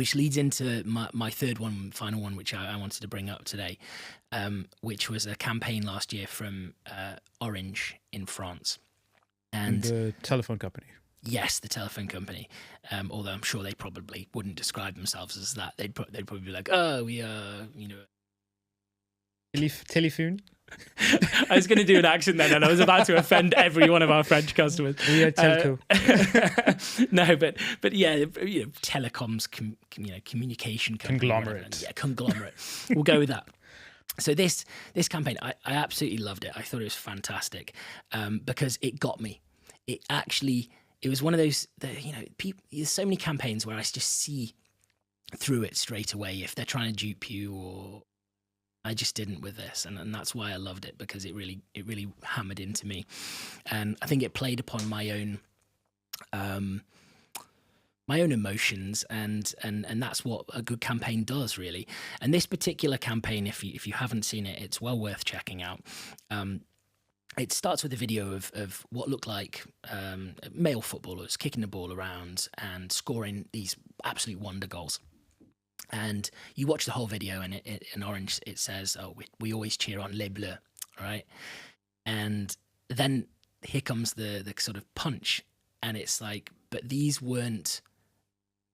which leads into my third one, final one, which I wanted to bring up today, which was a campaign last year from Orange in France. And the telephone company. Yes, the telephone company. Although I'm sure they probably wouldn't describe themselves as that. They'd probably be like, oh, we are, Telephone? I was going to do an accent then, and I was about to offend every one of our French customers. We are telco. No, but yeah, telecoms, communication company, conglomerate. Yeah, conglomerate. We'll go with that. So this campaign, I absolutely loved it. I thought it was fantastic because it got me. It was one of those that, there's so many campaigns where I just see through it straight away if they're trying to dupe you, or I just didn't with this, and that's why I loved it, because it really hammered into me, and I think it played upon my own emotions, and that's what a good campaign does, really. And this particular campaign, if you haven't seen it, it's well worth checking out. It starts with a video of what looked like male footballers kicking the ball around and scoring these absolute wonder goals. And you watch the whole video, and in Orange it says, "Oh, we always cheer on Les Bleus," right? And then here comes the sort of punch, and it's like, but these weren't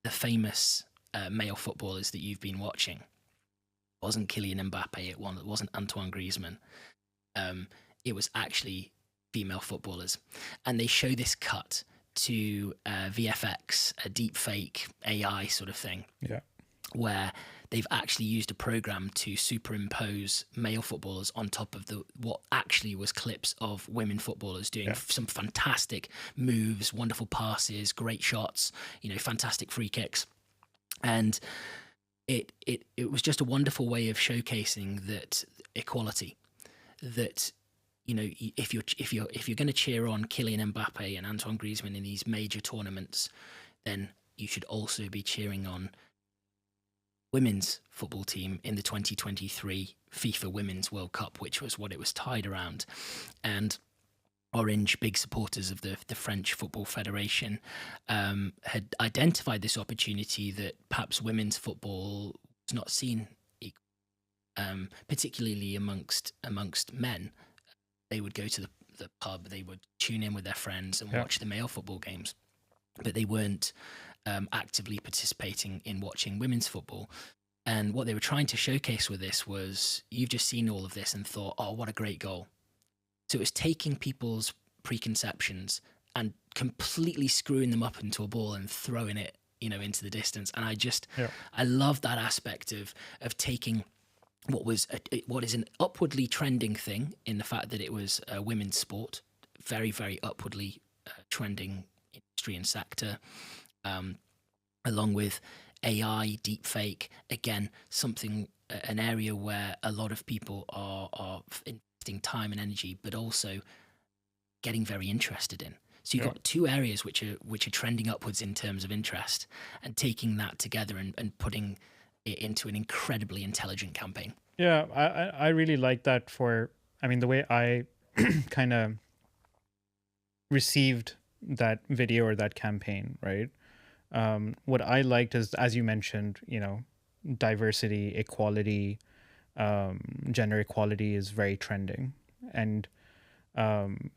the famous male footballers that you've been watching. It wasn't Kylian Mbappe. It wasn't Antoine Griezmann. It was actually female footballers, and they show this cut to VFX, a deepfake AI sort of thing. Yeah. Where they've actually used a program to superimpose male footballers on top of what actually was clips of women footballers doing some fantastic moves, wonderful passes, great shots, fantastic free kicks. And it was just a wonderful way of showcasing that equality, that if you're going to cheer on Kylian Mbappe and Antoine Griezmann in these major tournaments, then you should also be cheering on women's football team in the 2023 FIFA Women's World Cup, which was what it was tied around. And Orange, big supporters of the French Football Federation, had identified this opportunity that perhaps women's football was not seen equal, particularly amongst men. They would go to the pub, they would tune in with their friends and watch the male football games, but they weren't actively participating in watching women's football. And what they were trying to showcase with this was, you've just seen all of this and thought, oh, what a great goal. So it was taking people's preconceptions and completely screwing them up into a ball and throwing it, into the distance. And I love that aspect of taking what is an upwardly trending thing, in the fact that it was a women's sport, very, very upwardly trending industry and sector, along with AI, deepfake, again, an area where a lot of people are investing time and energy, but also getting very interested in. So you've got two areas which are trending upwards in terms of interest, and taking that together and putting it into an incredibly intelligent campaign. Yeah, I really like that. The way I kind of received that video or that campaign, right? What I liked is, as you mentioned, diversity, equality, gender equality is very trending. And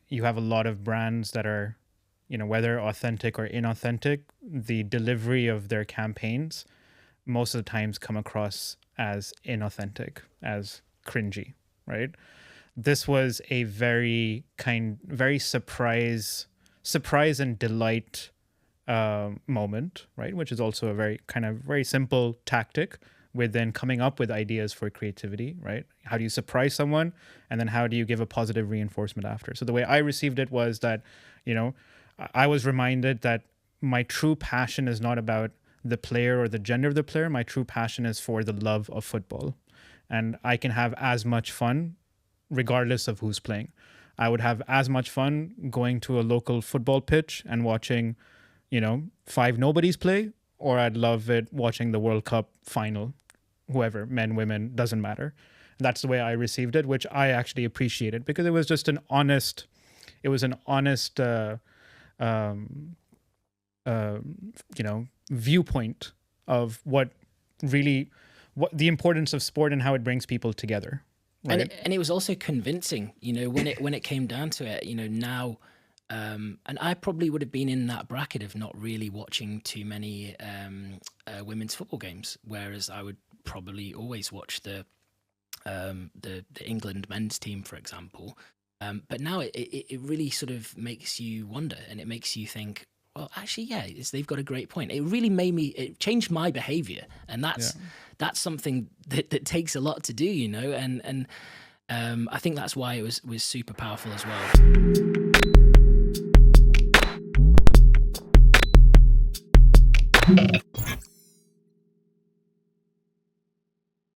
you have a lot of brands that are, whether authentic or inauthentic, the delivery of their campaigns most of the times come across as inauthentic, as cringy, right? This was a very surprise and delight moment, right? Which is also a very simple tactic within coming up with ideas for creativity, right? How do you surprise someone, and then how do you give a positive reinforcement after? So the way I received it was that, I was reminded that my true passion is not about the player or the gender of the player. My true passion is for the love of football, and I can have as much fun regardless of who's playing. I would have as much fun going to a local football pitch and watching, 5 nobodies play, or I'd love it watching the World Cup final, whoever, men, women, doesn't matter. That's the way I received it, which I actually appreciated, because it was just an honest viewpoint of what the importance of sport and how it brings people together. Right? And it was also convincing, when it came down to it, now, and I probably would have been in that bracket of not really watching too many women's football games, whereas I would probably always watch the England men's team, for example. But now it really sort of makes you wonder, and it makes you think, well, actually, yeah, they've got a great point. It really it changed my behavior, and that's something that takes a lot to do, and I think that's why it was super powerful as well.